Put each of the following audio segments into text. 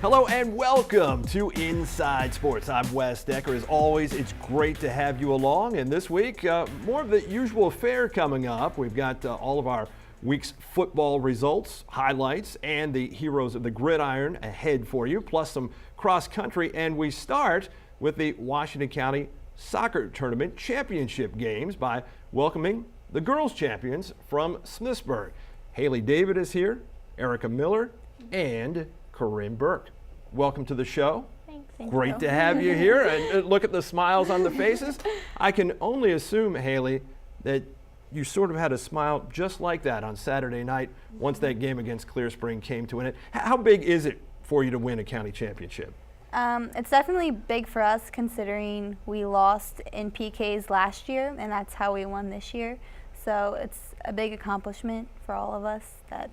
Hello and welcome to Inside Sports. I'm Wes Decker. As always, it's great to have you along. And this week, more of the usual fare coming up. We've got all of our week's football results, highlights, and the heroes of the gridiron ahead for you, plus some cross country. And we start with the Washington County Soccer Tournament Championship games by welcoming the girls champions from Smithsburg. Haley David is here, Erica Miller, and Corinne Burke. Welcome to the show. Thanks. Great to have you here. And look at the smiles on the faces. I can only assume, Haley, that you sort of had a smile just like that on Saturday night once that game against Clear Spring came to an end. How big is it for you to win a county championship? It's definitely big for us considering we lost in PKs last year, and that's how we won this year. So it's a big accomplishment for all of us that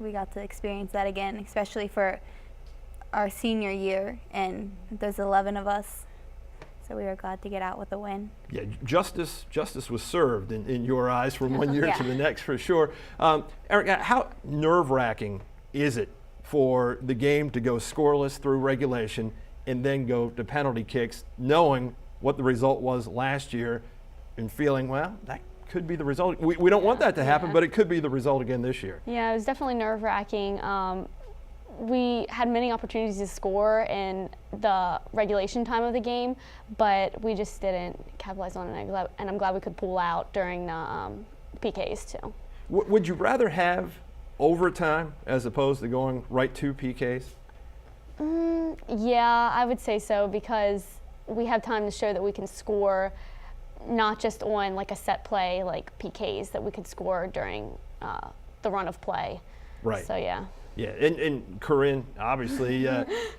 we got to experience that again, especially for our senior year, and there's 11 of us, so we were glad to get out with a win. Yeah, justice was served in your eyes from one year to the next for sure. Eric, how nerve-wracking is it for the game to go scoreless through regulation and then go to penalty kicks, knowing what the result was last year and feeling, well, that could be the result. We don't want that to happen, but it could be the result again this year. Yeah, it was definitely nerve-wracking. We had many opportunities to score in the regulation time of the game, but we just didn't capitalize on it, and I'm glad we could pull out during the PKs too. Would you rather have overtime as opposed to going right to PKs? Yeah, I would say so, because we have time to show that we can score, not just on like a set play like PKs, that we could score during the run of play. Right. So yeah. Yeah, and Corinne, obviously,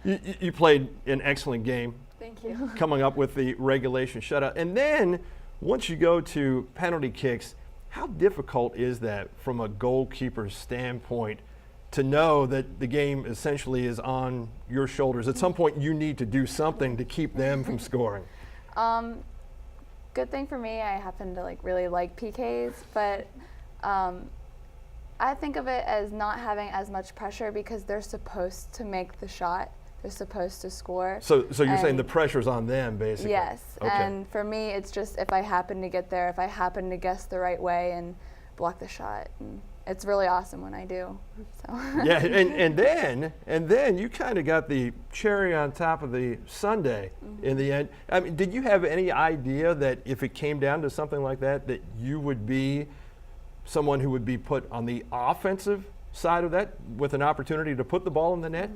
you played an excellent game. Thank you. Coming up with the regulation shutout. And then once you go to penalty kicks, how difficult is that from a goalkeeper's standpoint to know that the game essentially is on your shoulders? At some point, you need to do something to keep them from scoring. Good thing for me, I happen to really like PKs, but I think of it as not having as much pressure because they're supposed to make the shot. They're supposed to score. So you're saying the pressure's on them, basically? Yes. Okay. And for me, it's just if I happen to get there, if I happen to guess the right way and block the shot. And it's really awesome when I do. So. Yeah, and then you kind of got the cherry on top of the sundae in the end. I mean, did you have any idea that if it came down to something like that, that you would be someone who would be put on the offensive side of that with an opportunity to put the ball in the net?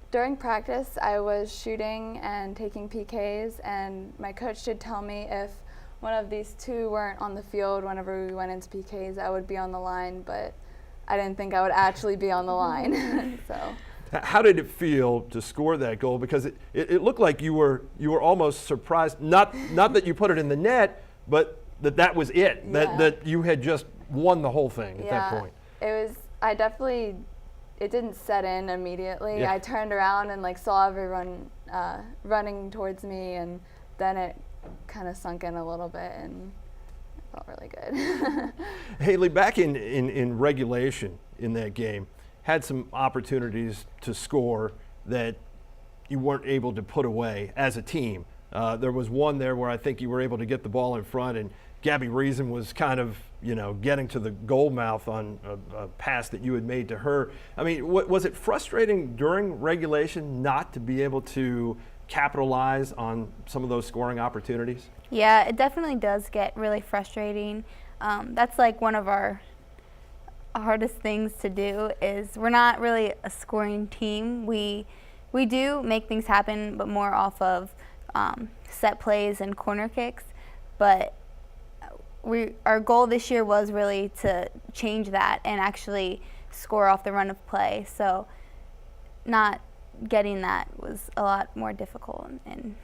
During practice, I was shooting and taking PKs, and my coach did tell me if one of these two weren't on the field whenever we went into PKs, I would be on the line, but I didn't think I would actually be on the line. So. How did it feel to score that goal? Because it looked like you were almost surprised, not that you put it in the net, but that was it, Yeah. that you had just won the whole thing at that point. It didn't set in immediately. Yeah. I turned around and saw everyone running towards me, and then it kind of sunk in a little bit, and it felt really good. Haley, back in regulation in that game, had some opportunities to score that you weren't able to put away as a team. There was one there where I think you were able to get the ball in front, and Gabby Reason was kind of, getting to the goal mouth on a pass that you had made to her. I mean, was it frustrating during regulation not to be able to capitalize on some of those scoring opportunities? Yeah, it definitely does get really frustrating. That's one of our hardest things to do is we're not really a scoring team. We do make things happen, but more off of set plays and corner kicks. But our goal this year was really to change that and actually score off the run of play. So not getting that was a lot more difficult. And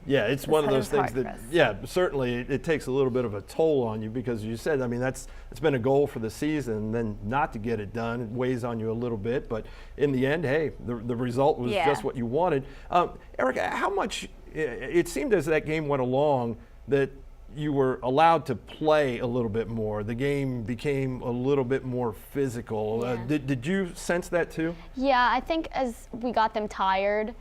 yeah, it's one of those things hard that, certainly it takes a little bit of a toll on you because you said, I mean, it's been a goal for the season, and then not to get it done, it weighs on you a little bit. But in the end, hey, the result was just what you wanted. Erica, how much, it seemed as that game went along that you were allowed to play a little bit more. The game became a little bit more physical. Yeah. Did you sense that too? Yeah, I think as we got them tired,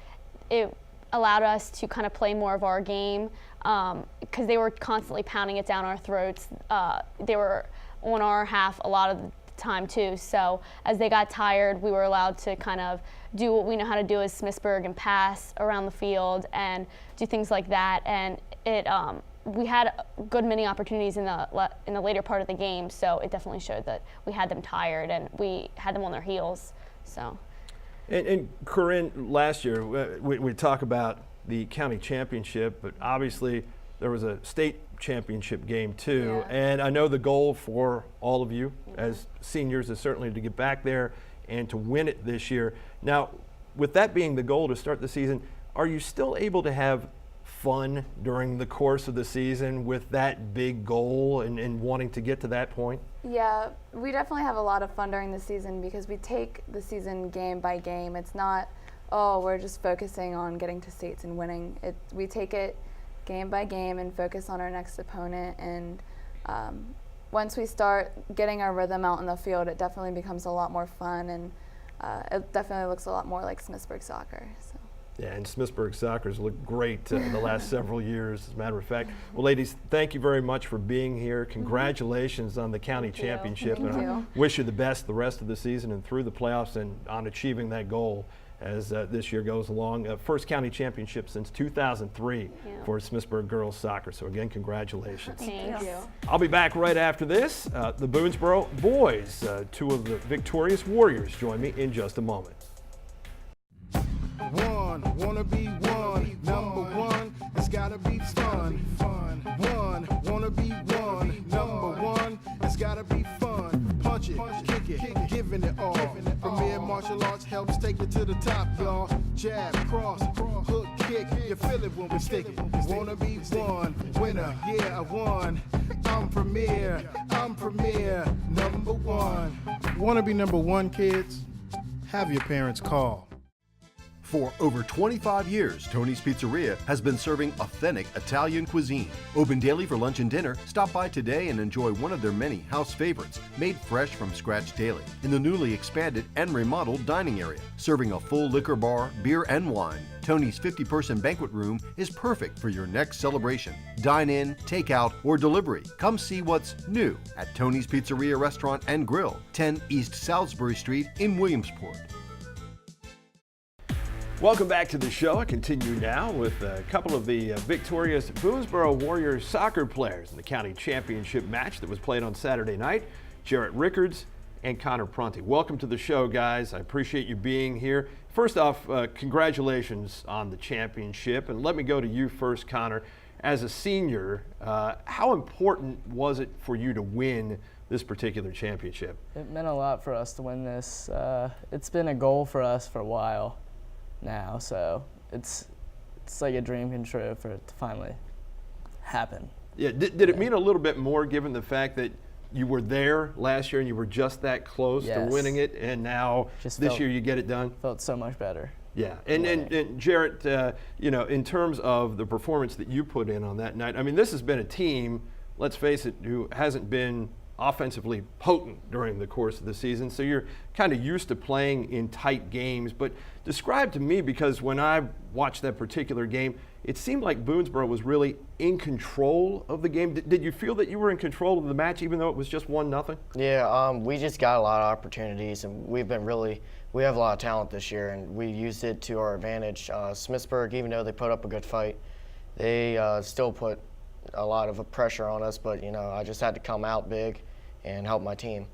it allowed us to kind of play more of our game because they were constantly pounding it down our throats. They were on our half a lot of the time too. So as they got tired, we were allowed to kind of do what we know how to do as Smithsburg and pass around the field and do things like that. And it we had a good many opportunities in the later part of the game. So it definitely showed that we had them tired and we had them on their heels. So. And Corinne, last year we talk about the county championship, but obviously there was a state championship game too. Yeah. And I know the goal for all of you as seniors is certainly to get back there and to win it this year. Now, with that being the goal to start the season, are you still able to have fun during the course of the season with that big goal and wanting to get to that point? Yeah, we definitely have a lot of fun during the season because we take the season game by game. It's not, oh, we're just focusing on getting to states and winning. We take it game by game and focus on our next opponent. And once we start getting our rhythm out in the field, it definitely becomes a lot more fun, and it definitely looks a lot more like Smithsburg soccer. So. Yeah, and Smithsburg soccer's looked great the last several years, as a matter of fact. Well, ladies, thank you very much for being here. Congratulations on the county championship. Thank and you. I wish you the best the rest of the season and through the playoffs and on achieving that goal as this year goes along. First county championship since 2003 for Smithsburg girls soccer. So again, congratulations. Thank you. I'll be back right after this. The Boonesboro boys, two of the victorious Warriors, join me in just a moment. One, wanna be one. Number one, it's gotta be fun. One, wanna be one. Number one, it's gotta be fun. Punch it, kick it, giving it all. Premier martial arts helps take it to the top, y'all. Jab, cross, hook, kick. You feel it when we stick it. Wanna be one, winner, yeah, I won. I'm premier, number one. Wanna be number one, kids? Have your parents call. For over 25 years, Tony's Pizzeria has been serving authentic Italian cuisine. Open daily for lunch and dinner. Stop by today and enjoy one of their many house favorites, made fresh from scratch daily, in the newly expanded and remodeled dining area. Serving a full liquor bar, beer, and wine, Tony's 50-person banquet room is perfect for your next celebration. Dine in, take out, or delivery. Come see what's new at Tony's Pizzeria Restaurant and Grill, 10 East Salisbury Street in Williamsport. Welcome back to the show. I continue now with a couple of the victorious Boonesboro Warriors soccer players in the county championship match that was played on Saturday night, Jarrett Rickards and Connor Prunty. Welcome to the show, guys. I appreciate you being here. First off, congratulations on the championship. And let me go to you first, Connor. As a senior, how important was it for you to win this particular championship? It meant a lot for us to win this. It's been a goal for us for a while now, so it's like a dream come true for it to finally happen. Yeah, did it mean a little bit more given the fact that you were there last year and you were just that close to Yes. winning it, and now this year you get it done? Felt so much better. Yeah, and Jarrett, you know, in terms of the performance that you put in on that night, I mean, this has been a team, let's face it, who hasn't been offensively potent during the course of the season, so you're kind of used to playing in tight games. But describe to me, because when I watched that particular game, it seemed like Boonesboro was really in control of the game. Did you feel that you were in control of the match even though it was just 1-0? Yeah, we just got a lot of opportunities, and we have a lot of talent this year, and we used it to our advantage. Smithsburg, even though they put up a good fight, they still put a lot of pressure on us, but, you know, I just had to come out big and help my team.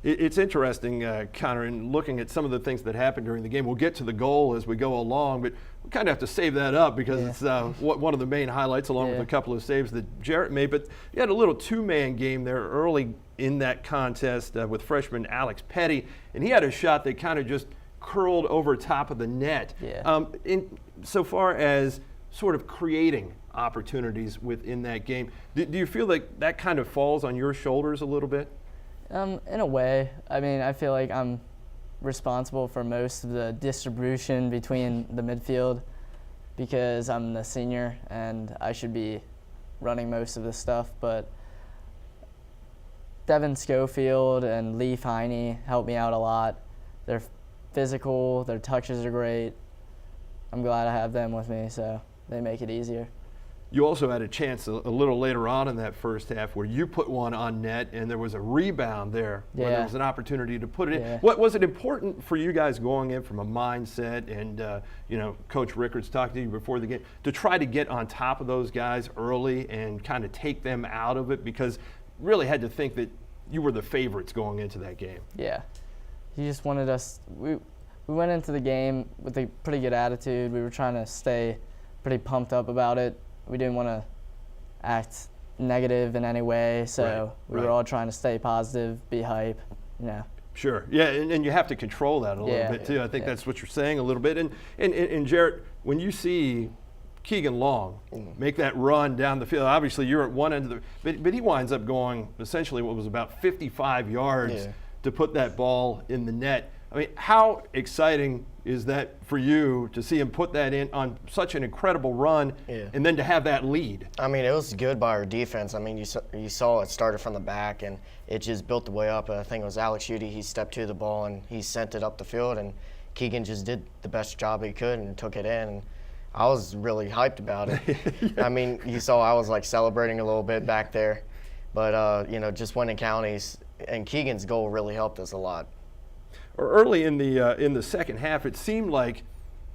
It's interesting, Connor, in looking at some of the things that happened during the game. We'll get to the goal as we go along, but we kind of have to save that up because it's one of the main highlights, along with a couple of saves that Jarrett made. But you had a little two-man game there early in that contest with freshman Alex Petty, and he had a shot that kind of just curled over top of the net. Yeah. In so far as sort of creating opportunities within that game, do you feel like that kind of falls on your shoulders a little bit? In a way. I mean, I feel like I'm responsible for most of the distribution between the midfield because I'm the senior and I should be running most of this stuff, but Devin Schofield and Lee Heine helped me out a lot. They're physical, their touches are great. I'm glad I have them with me, so they make it easier. You also had a chance a little later on in that first half where you put one on net and there was a rebound there where there Yeah. was an opportunity to put it in. Yeah. What was it important for you guys going in from a mindset and Coach Rickards talked to you before the game to try to get on top of those guys early and kind of take them out of it, because really had to think that you were the favorites going into that game. Yeah, he just wanted us. We went into the game with a pretty good attitude. We were trying to stay pretty pumped up about it. We didn't want to act negative in any way, so we were all trying to stay positive, be hype, Sure. Yeah, and you have to control that a little bit too. I think that's what you're saying a little bit. And Jarrett, when you see Keegan Long make that run down the field, obviously you're at one end of the, but he winds up going essentially what was about 55 yards to put that ball in the net. I mean, how exciting is that for you to see him put that in on such an incredible run and then to have that lead? I mean, it was good by our defense. I mean, you saw it started from the back, and it just built the way up. I think it was Alex Udy. He stepped to the ball, and he sent it up the field, and Keegan just did the best job he could and took it in. And I was really hyped about it. I mean, you saw I was like celebrating a little bit back there. But, just winning counties, and Keegan's goal really helped us a lot. Early in the second half, it seemed like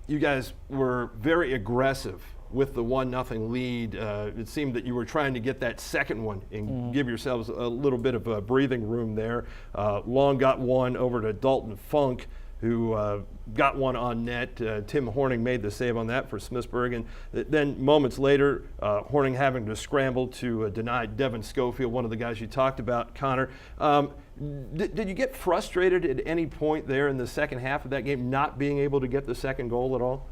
you guys were very aggressive with the 1-0 lead. It seemed that you were trying to get that second one and give yourselves a little bit of breathing room there. Long got one over to Dalton Funk, who got one on net. Tim Horning made the save on that for Smithsburg. And then moments later, Horning having to scramble to deny Devin Schofield, one of the guys you talked about, Connor. Did you get frustrated at any point there in the second half of that game, not being able to get the second goal at all?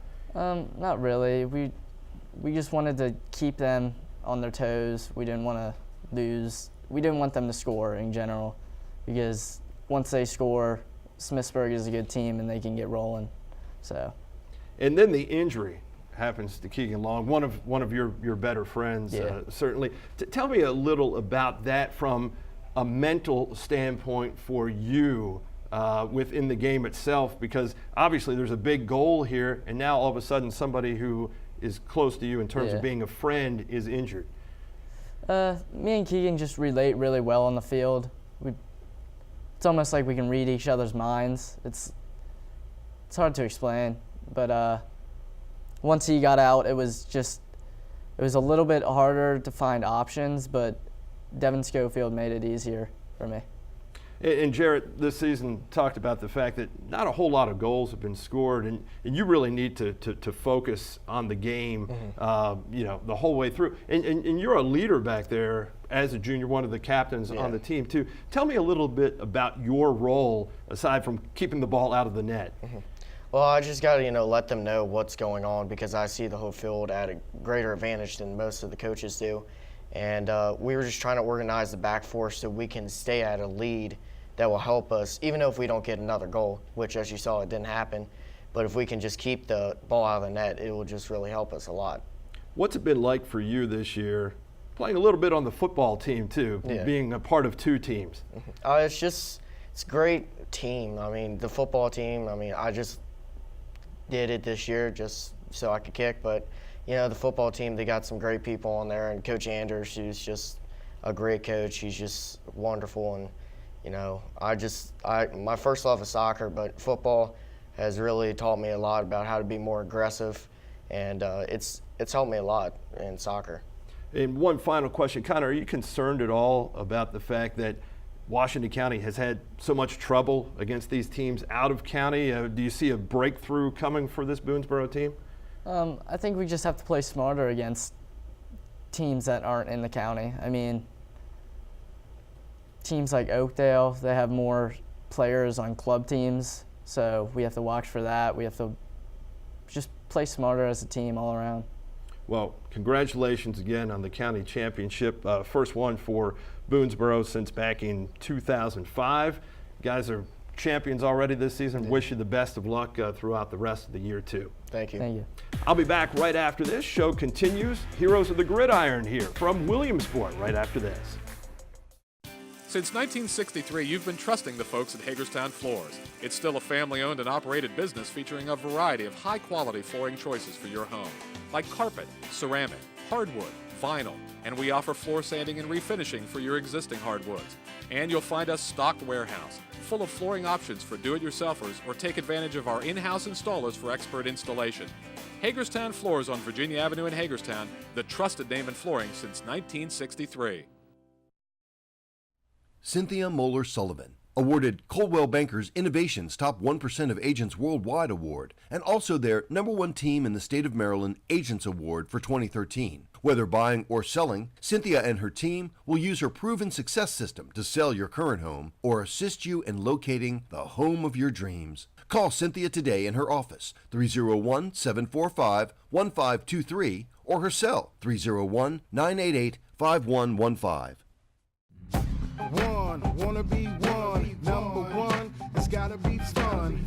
Not really. We just wanted to keep them on their toes. We didn't want to lose. We didn't want them to score in general, because once they score, Smithsburg is a good team and they can get rolling. So. And then the injury happens to Keegan Long, one of your better friends, certainly. Tell me a little about that from a mental standpoint for you within the game itself, because obviously there's a big goal here, and now all of a sudden somebody who is close to you in terms of being a friend is injured. Me and Keegan just relate really well on the field. It's almost like we can read each other's minds. It's hard to explain, but once he got out, it was a little bit harder to find options, but Devin Schofield made it easier for me. And Jarrett, this season talked about the fact that not a whole lot of goals have been scored, and you really need to focus on the game, the whole way through. And you're a leader back there as a junior, one of the captains on the team too. Tell me a little bit about your role aside from keeping the ball out of the net. Well, I just got to, let them know what's going on, because I see the whole field at a greater advantage than most of the coaches do. And we were just trying to organize the back four so we can stay at a lead that will help us, even though if we don't get another goal, which, as you saw, it didn't happen. But if we can just keep the ball out of the net, it will just really help us a lot. What's it been like for you this year, playing a little bit on the football team too, being a part of two teams? It's a great team. I mean, the football team, I just did it this year just so I could kick. But, the football team, they got some great people on there. And Coach Anders, who's just a great coach. He's just wonderful. And, my first love is soccer, but football has really taught me a lot about how to be more aggressive. And it's helped me a lot in soccer. And one final question, Connor, are you concerned at all about the fact that Washington County has had so much trouble against these teams out of county? Do you see a breakthrough coming for this Boonesboro team? I think we just have to play smarter against teams that aren't in the county. I mean, teams like Oakdale, they have more players on club teams, so we have to watch for that. We have to just play smarter as a team all around. Well, congratulations again on the county championship. First one for Boonesboro since back in 2005. You guys are champions already this season. Wish you the best of luck throughout the rest of the year, too. Thank you. Thank you. I'll be back right after this. Show continues. Heroes of the Gridiron here from Williamsport right after this. Since 1963, you've been trusting the folks at Hagerstown Floors. It's still a family-owned and operated business featuring a variety of high-quality flooring choices for your home, like carpet, ceramic, hardwood, vinyl, and we offer floor sanding and refinishing for your existing hardwoods. And you'll find us stocked warehouse, full of flooring options for do-it-yourselfers, or take advantage of our in-house installers for expert installation. Hagerstown Floors on Virginia Avenue in Hagerstown, the trusted name in flooring since 1963. Cynthia Moeller Sullivan, awarded Coldwell Banker's Innovations Top 1% of Agents Worldwide Award, and also their #1 team in the state of Maryland Agents Award for 2013. Whether buying or selling, Cynthia and her team will use her proven success system to sell your current home or assist you in locating the home of your dreams. Call Cynthia today in her office, 301-745-1523, or her cell, 301-988-5115. Wanna be one, number one, it's gotta be fun.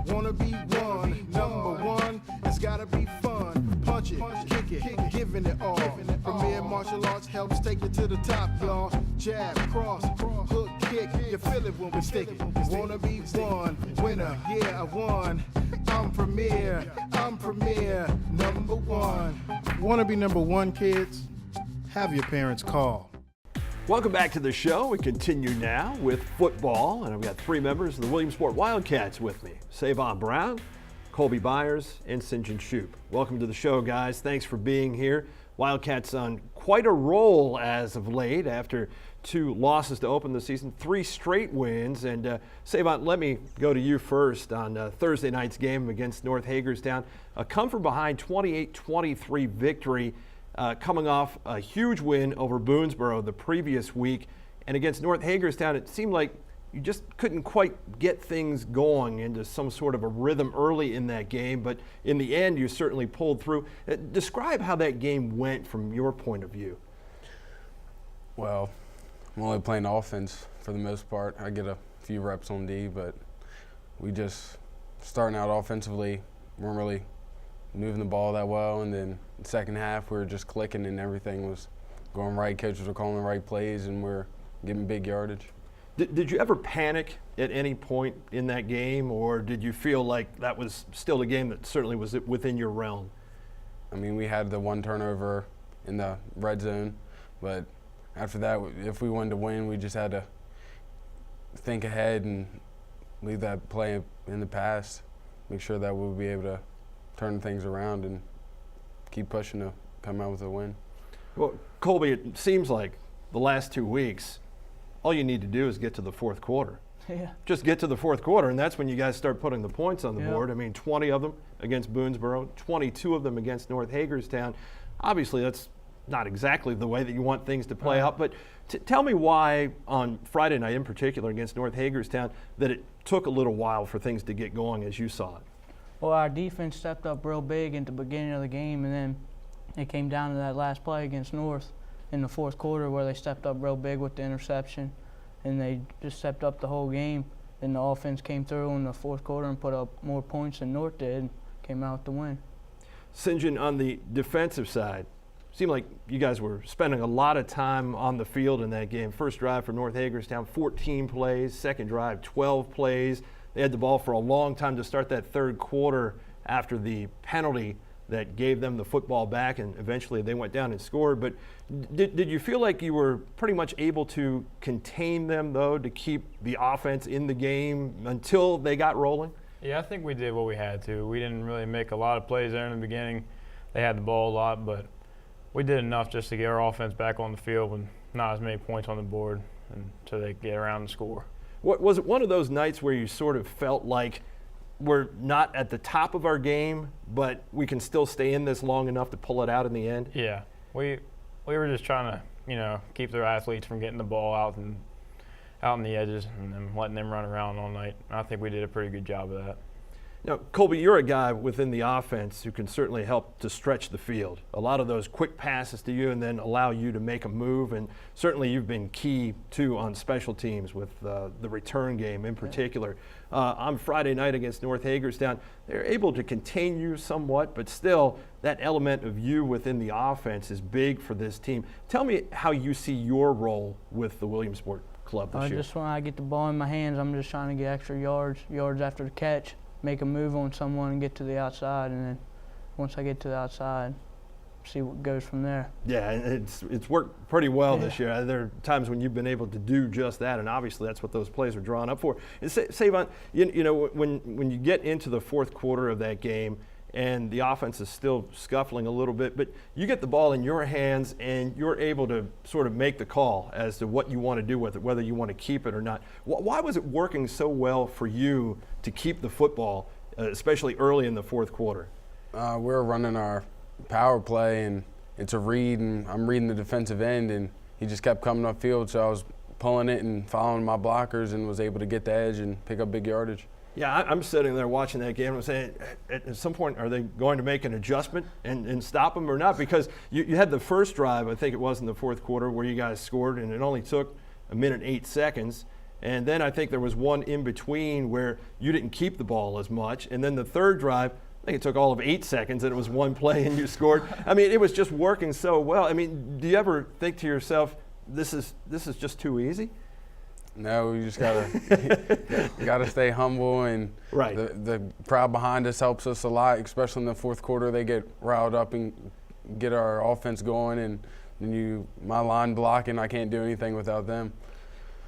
Wanna be one, number one, it's gotta be fun. Punch it, kick it, giving it all. Premier Martial Arts helps take it to the top, y'all. Jab, cross, hook, kick, you feel it when we stick it. Wanna be one, winner, yeah, I won. I'm Premier, number one. Wanna be number one, kids? Have your parents call. Welcome back to the show. We continue now with football, and I've got three members of the Williamsport Wildcats with me. Savon Brown, Colby Byers, and St. John Shoup. Welcome to the show, guys. Thanks for being here. Wildcats on quite a roll as of late after 2 losses to open the season, 3 straight wins. And Savon, let me go to you first on Thursday night's game against North Hagerstown. A come-from-behind 28-23 victory. Coming off a huge win over Boonesboro the previous week. And against North Hagerstown, it seemed like you just couldn't quite get things going into some sort of a rhythm early in that game. But in the end, you certainly pulled through. Describe how that game went from your point of view. Well, I'm only playing offense for the most part. I get a few reps on D, but we just starting out offensively, weren't really moving the ball that well, and then the second half we were just clicking and everything was going right. Coaches were calling the right plays and we're getting big yardage. Did you ever panic at any point in that game, or did you feel like that was still a game that certainly was within your realm? I mean, we had the 1 turnover in the red zone, but after that, if we wanted to win, we just had to think ahead and leave that play in the past, make sure that we'll be able to turn things around and keep pushing to come out with a win. Well, Colby, it seems like the last 2 weeks, all you need to do is get to the fourth quarter. Yeah. Just get to the fourth quarter, and that's when you guys start putting the points on the board. I mean, 20 of them against Boonesboro, 22 of them against North Hagerstown. Obviously, that's not exactly the way that you want things to play out, but tell me why on Friday night in particular against North Hagerstown that it took a little while for things to get going as you saw it. Well, our defense stepped up real big at the beginning of the game, and then it came down to that last play against North in the fourth quarter where they stepped up real big with the interception, and they just stepped up the whole game. And the offense came through in the fourth quarter and put up more points than North did and came out to win. St. John, on the defensive side, seemed like you guys were spending a lot of time on the field in that game. First drive for North Hagerstown, 14 plays. Second drive, 12 plays. They had the ball for a long time to start that third quarter after the penalty that gave them the football back, and eventually they went down and scored. But did you feel like you were pretty much able to contain them, though, to keep the offense in the game until they got rolling? Yeah, I think we did what we had to. We didn't really make a lot of plays there in the beginning. They had the ball a lot, but we did enough just to get our offense back on the field with not as many points on the board until they get around and score. Was it one of those nights where you sort of felt like we're not at the top of our game, but we can still stay in this long enough to pull it out in the end? Yeah, we were just trying to, keep their athletes from getting the ball out in the edges and then letting them run around all night. I think we did a pretty good job of that. Now, Colby, you're a guy within the offense who can certainly help to stretch the field. A lot of those quick passes to you and then allow you to make a move. And certainly you've been key, too, on special teams with the return game in particular. On Friday night against North Hagerstown, they're able to contain you somewhat, but still that element of you within the offense is big for this team. Tell me how you see your role with the Williamsport club this year. Just when I get the ball in my hands, I'm just trying to get extra yards after the catch, make a move on someone and get to the outside, and then once I get to the outside, see what goes from there. Yeah, and it's worked pretty well this year. There are times when you've been able to do just that, and obviously that's what those plays are drawn up for. And Savon, you know, when you get into the fourth quarter of that game and the offense is still scuffling a little bit, but you get the ball in your hands and you're able to sort of make the call as to what you want to do with it, whether you want to keep it or not. Why was it working so well for you to keep the football, especially early in the fourth quarter? We're running our power play, and it's a read, and I'm reading the defensive end, and he just kept coming upfield, so I was pulling it and following my blockers and was able to get the edge and pick up big yardage. Yeah, I'm sitting there watching that game and I'm saying, at some point, are they going to make an adjustment and stop them or not? Because you had the first drive, I think it was in the fourth quarter, where you guys scored, and it only took 1:08. And then I think there was one in between where you didn't keep the ball as much. And then the third drive, I think it took all of 8 seconds, and it was one play and you scored. I mean, it was just working so well. I mean, do you ever think to yourself, this is just too easy? No, you just gotta stay humble, and right. The crowd behind us helps us a lot, especially in the fourth quarter. They get riled up and get our offense going, and then my line blocking, I can't do anything without them.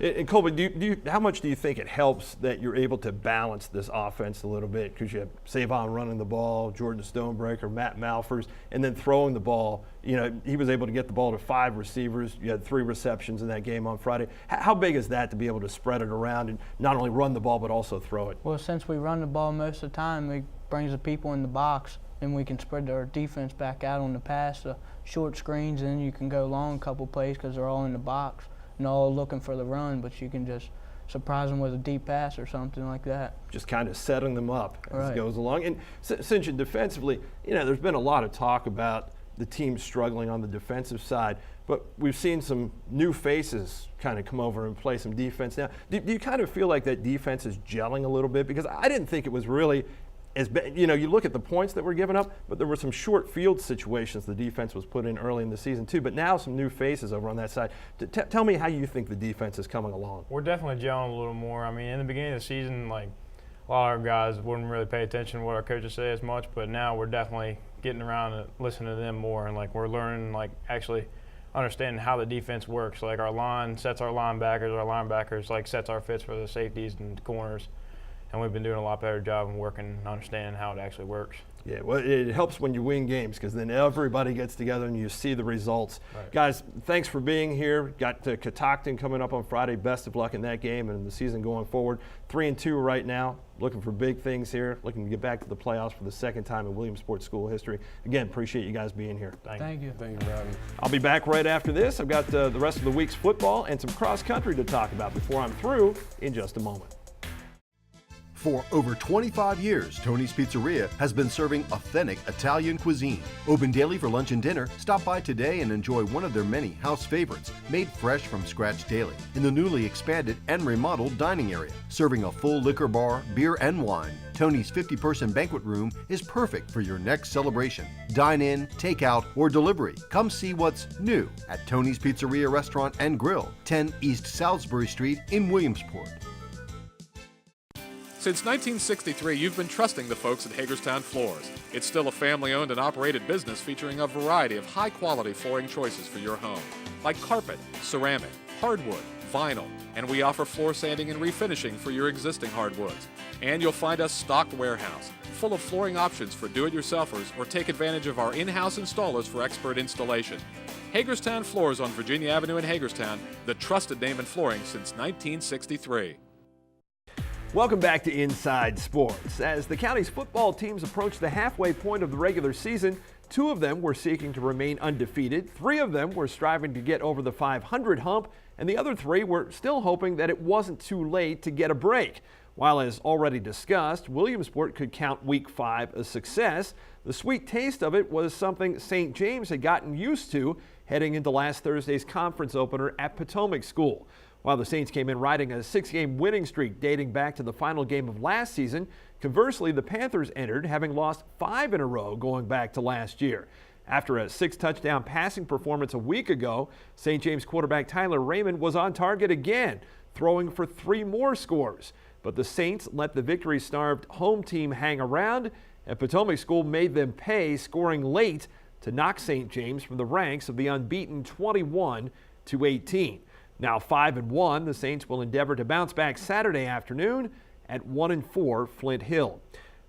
And Colby, how much do you think it helps that you're able to balance this offense a little bit? Because you have Savon running the ball, Jordan Stonebreaker, Matt Malfers, and then throwing the ball. You know, he was able to get the ball to 5 receivers. You had 3 receptions in that game on Friday. How big is that to be able to spread it around and not only run the ball but also throw it? Well, since we run the ball most of the time, it brings the people in the box, and we can spread our defense back out on the pass, the short screens, and then you can go long a couple plays because they're all in the box and all looking for the run, but you can just surprise them with a deep pass or something like that. Just kind of setting them up as it goes along. And since you're defensively, you know, there's been a lot of talk about the team struggling on the defensive side, but we've seen some new faces kind of come over and play some defense now. Do you kind of feel like that defense is gelling a little bit? Because I didn't think it was really as bad. You know, you look at the points that were given up, but there were some short field situations the defense was put in early in the season too, but now some new faces over on that side. Tell me how you think the defense is coming along. We're definitely gelling a little more. I mean, in the beginning of the season, like, a lot of our guys wouldn't really pay attention to what our coaches say as much, but now we're definitely getting around and listening to them more, and like we're learning, like, actually understanding how the defense works. Like, our line sets our linebackers like sets our fits for the safeties and corners. And we've been doing a lot better job of working and understanding how it actually works. Yeah, well, it helps when you win games because then everybody gets together and you see the results. Right. Guys, thanks for being here. Got Catoctin coming up on Friday. Best of luck in that game and the season going forward. 3-2 right now. Looking for big things here. Looking to get back to the playoffs for the second time in Williamsport school history. Again, appreciate you guys being here. Thank you. Thank you for having me. I'll be back right after this. I've got the rest of the week's football and some cross country to talk about before I'm through in just a moment. For over 25 years, Tony's Pizzeria has been serving authentic Italian cuisine. Open daily for lunch and dinner. Stop by today and enjoy one of their many house favorites, made fresh from scratch daily, in the newly expanded and remodeled dining area. Serving a full liquor bar, beer, and wine, Tony's 50-person banquet room is perfect for your next celebration. Dine in, take out, or delivery. Come see what's new at Tony's Pizzeria Restaurant and Grill, 10 East Salisbury Street in Williamsport. Since 1963, you've been trusting the folks at Hagerstown Floors. It's still a family-owned and operated business featuring a variety of high-quality flooring choices for your home, like carpet, ceramic, hardwood, vinyl, and we offer floor sanding and refinishing for your existing hardwoods. And you'll find us stocked warehouse, full of flooring options for do-it-yourselfers or take advantage of our in-house installers for expert installation. Hagerstown Floors on Virginia Avenue in Hagerstown, the trusted name in flooring since 1963. Welcome back to Inside Sports. As the county's football teams approach the halfway point of the regular season, 2 of them were seeking to remain undefeated, 3 of them were striving to get over the 500 hump, and the other 3 were still hoping that it wasn't too late to get a break. While, as already discussed, Williamsport could count Week 5 a success, the sweet taste of it was something St. James had gotten used to heading into last Thursday's conference opener at Potomac School. While the Saints came in riding a 6-game winning streak dating back to the final game of last season, conversely, the Panthers entered having lost 5 in a row going back to last year. After a 6-touchdown passing performance a week ago, St. James quarterback Tyler Raymond was on target again, throwing for 3 more scores. But the Saints let the victory-starved home team hang around, and Potomac School made them pay, scoring late to knock St. James from the ranks of the unbeaten 21-18. Now 5-1, the Saints will endeavor to bounce back Saturday afternoon at 1-4 Flint Hill.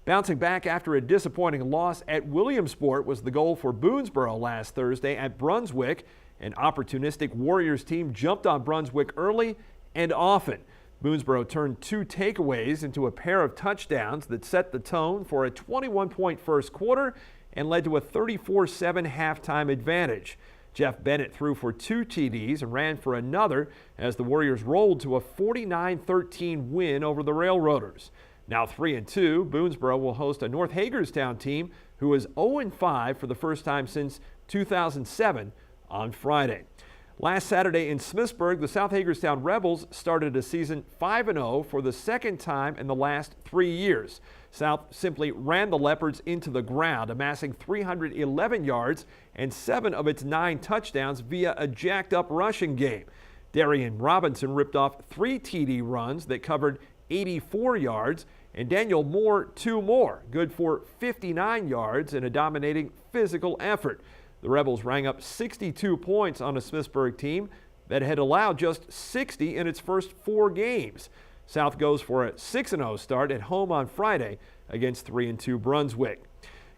Bouncing back after a disappointing loss at Williamsport was the goal for Boonesboro last Thursday at Brunswick. An opportunistic Warriors team jumped on Brunswick early and often. Boonesboro turned 2 takeaways into a pair of touchdowns that set the tone for a 21-point first quarter and led to a 34-7 halftime advantage. Jeff Bennett threw for 2 TDs and ran for another as the Warriors rolled to a 49-13 win over the Railroaders. Now 3-2, Boonesboro will host a North Hagerstown team who is 0-5 for the first time since 2007 on Friday. Last Saturday in Smithsburg, the South Hagerstown Rebels started a season 5-0 for the second time in the last 3 years. South simply ran the Leopards into the ground, amassing 311 yards and 7 of its 9 touchdowns via a jacked-up rushing game. Darian Robinson ripped off 3 TD runs that covered 84 yards, and Daniel Moore 2 more, good for 59 yards in a dominating physical effort. The Rebels rang up 62 points on a Smithsburg team that had allowed just 60 in its first 4 games. South goes for a 6-0 start at home on Friday against 3-2 Brunswick.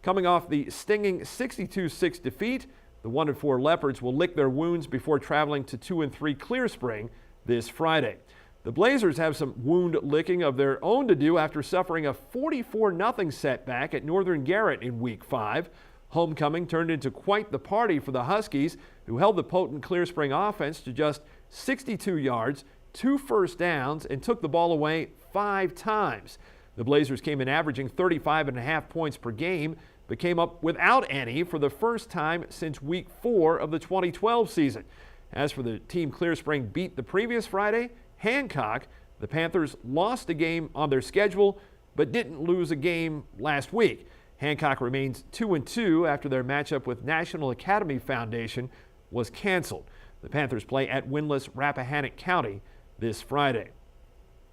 Coming off the stinging 62-6 defeat, the 1-4 Leopards will lick their wounds before traveling to 2-3 Clear Spring this Friday. The Blazers have some wound licking of their own to do after suffering a 44-0 setback at Northern Garrett in Week 5. Homecoming turned into quite the party for the Huskies, who held the potent Clear Spring offense to just 62 yards, 2 first downs, and took the ball away 5 times. The Blazers came in averaging 35.5 points per game, but came up without any for the first time since Week 4 of the 2012 season. As for the team Clear Spring beat the previous Friday, Hancock, the Panthers lost a game on their schedule, but didn't lose a game last week. Hancock remains 2-2 after their matchup with National Academy Foundation was canceled. The Panthers play at winless Rappahannock County this Friday.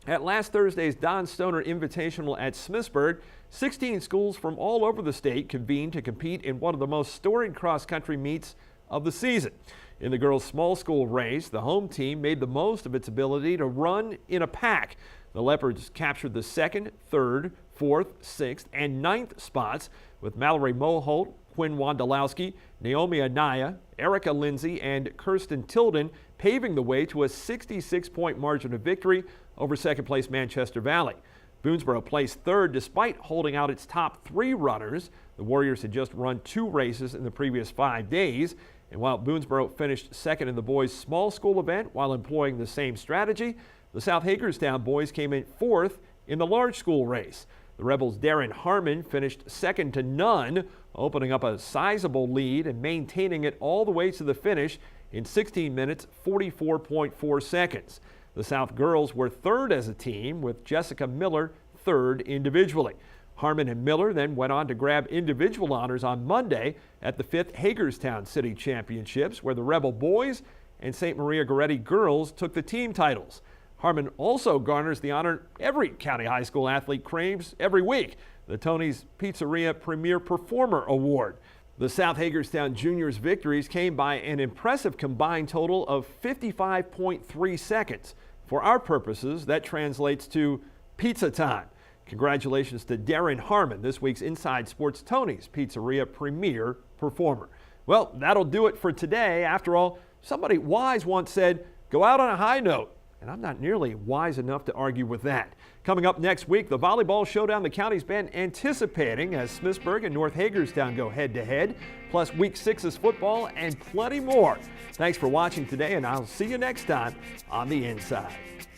At last Thursday's Don Stoner Invitational at Smithsburg, 16 schools from all over the state convened to compete in one of the most storied cross-country meets of the season. In the girls' small school race, the home team made the most of its ability to run in a pack. The Leopards captured the 2nd, 3rd, 4th, 6th, and 9th spots with Mallory Moholt, Quinn Wondolowski, Naomi Anaya, Erica Lindsay, and Kirsten Tilden paving the way to a 66-point margin of victory over second-place Manchester Valley. Boonesboro placed 3rd despite holding out its top 3 runners. The Warriors had just run 2 races in the previous 5 days. And while Boonesboro finished 2nd in the boys' small school event while employing the same strategy, the South Hagerstown boys came in 4th in the large school race. The Rebels' Darren Harmon finished 2nd to none, opening up a sizable lead and maintaining it all the way to the finish in 16 minutes, 44.4 seconds. The South girls were 3rd as a team, with Jessica Miller 3rd individually. Harmon and Miller then went on to grab individual honors on Monday at the 5th Hagerstown City Championships, where the Rebel boys and St. Maria Goretti girls took the team titles. Harmon also garners the honor every county high school athlete craves every week, the Tony's Pizzeria Premier Performer Award. The South Hagerstown Juniors' victories came by an impressive combined total of 55.3 seconds. For our purposes, that translates to pizza time. Congratulations to Darren Harmon, this week's Inside Sports Tony's Pizzeria Premier Performer. Well, that'll do it for today. After all, somebody wise once said, go out on a high note And I'm not nearly wise enough to argue with that. Coming up next week, the volleyball showdown the county's been anticipating as Smithsburg and North Hagerstown go head-to-head, plus Week 6's football and plenty more. Thanks for watching today, and I'll see you next time on The Inside.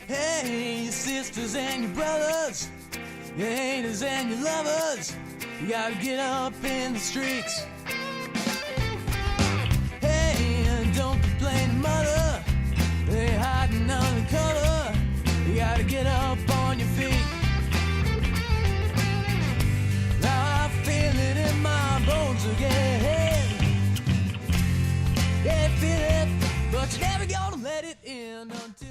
Hey, your sisters and your brothers, your haters and your lovers, you gotta get up in the streets. Hey, don't complain, mother, they hiding under cover. You gotta get up on your feet. Now I feel it in my bones again. Yeah, feel it, but you're never gonna let it in until